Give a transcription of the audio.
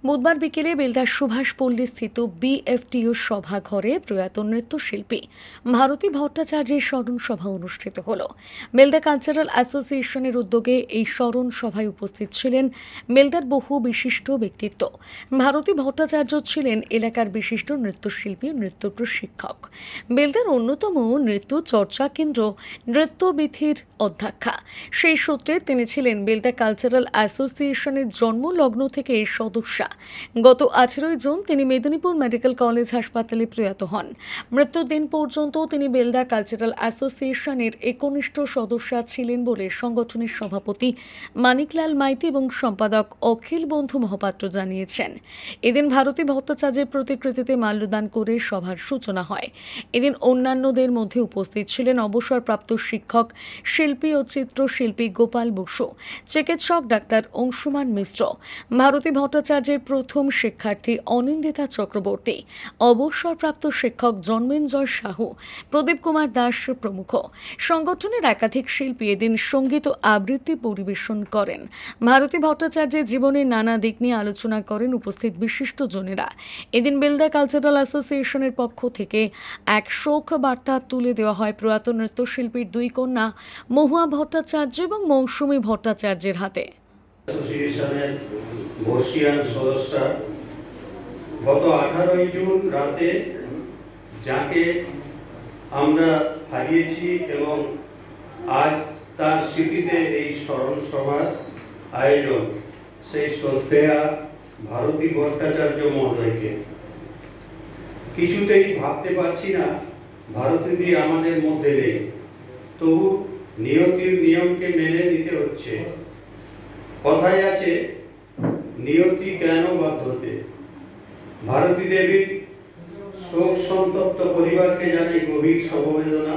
বুধবার বিকেলে বেলদার সুভাষ পল্লী স্থিত বিএফটিও সভাঘরে প্রয়াত নৃত্যশিল্পী ভারতী ভট্টাচার্যের স্মরণ সভা অনুষ্ঠিত হল। বেলদা কালচারাল অ্যাসোসিয়েশনের উদ্যোগে এই স্মরণ সভায় উপস্থিত ছিলেন বেলদার বহু বিশিষ্ট ব্যক্তিত্ব। ভারতী ভট্টাচার্য ছিলেন এলাকার বিশিষ্ট নৃত্যশিল্পী ও নৃত্য প্রশিক্ষক। বেলদার অন্যতম নৃত্য চর্চা কেন্দ্র নৃত্যবিথির অধ্যক্ষা। সেই সূত্রে তিনি ছিলেন বেলদা কালচারাল অ্যাসোসিয়েশনের জন্মলগ্ন থেকে সদস্যা। গত 18 জুন তিনি মেদিনীপুর মেডিকেল কলেজ হাসপাতালে প্রয়াত হন। মৃত্যুর দিন পর্যন্ত তিনি বেলদা কালচারাল অ্যাসোসিয়েশনের একনিষ্ঠ সদস্য ছিলেন বলে সংগঠনের সভাপতি মানিকলাল মাইতি এবং সম্পাদক অখিল বন্ধু মহাপাত্র জানিয়েছেন। এদিন ভারতী ভট্টাচার্যের প্রতিকৃতিতে মাল্যদান করে সভার সূচনা হয়। এদিন অন্যান্যদের মধ্যে উপস্থিত ছিলেন অবসরপ্রাপ্ত শিক্ষক, শিল্পী ও চিত্রশিল্পী গোপাল বসু, চিকিৎসক ডাক্তার অংশুমান মিশ্র, ভারতী ভট্টাচার্যের প্রথম শিক্ষার্থী অনিন্দিতা চক্রবর্তী, অবসরপ্রাপ্ত শিক্ষক জন্মেঞ্জয় সাহু, প্রদীপ কুমার দাস প্রমুখ। সংগঠনের একাধিক শিল্পী এদিন সঙ্গীত ও আবৃত্তি পরিবেশন করেন। ভারতী ভট্টাচার্যের জীবনের নানা দিক নিয়ে আলোচনা করেন উপস্থিত বিশিষ্টজনেরা। এদিন বেলদা কালচারাল অ্যাসোসিয়েশনের পক্ষ থেকে এক শোক বার্তা তুলে দেওয়া হয় প্রয়াত নৃত্যশিল্পীর দুই কন্যা মহুয়া ভট্টাচার্য এবং মৌসুমী ভট্টাচার্যের হাতে। অ্যাসোসিয়েশনের বর্ষিয়ান সদস্য গত 18 জুন রাতে যাকে আমরা হারিয়েছি এবং আজ তার স্মৃতিতে এই স্মরণ সভার আয়োজন, সেই শ্রদ্ধেয়া ভারতী ভট্টাচার্য মহোদয়কে। কিছুতেই ভাবতে পারছি না ভারতীদি আমাদের মধ্যে নেই, তবু নিয়তির নিয়মকে মেনে নিতে হচ্ছে। কথায় আছে, নিয়তি কেন বাধ্যতে। ভারতী দেবীর শোক সন্তপ্ত পরিবারকে জানাই গভীর সমবেদনা।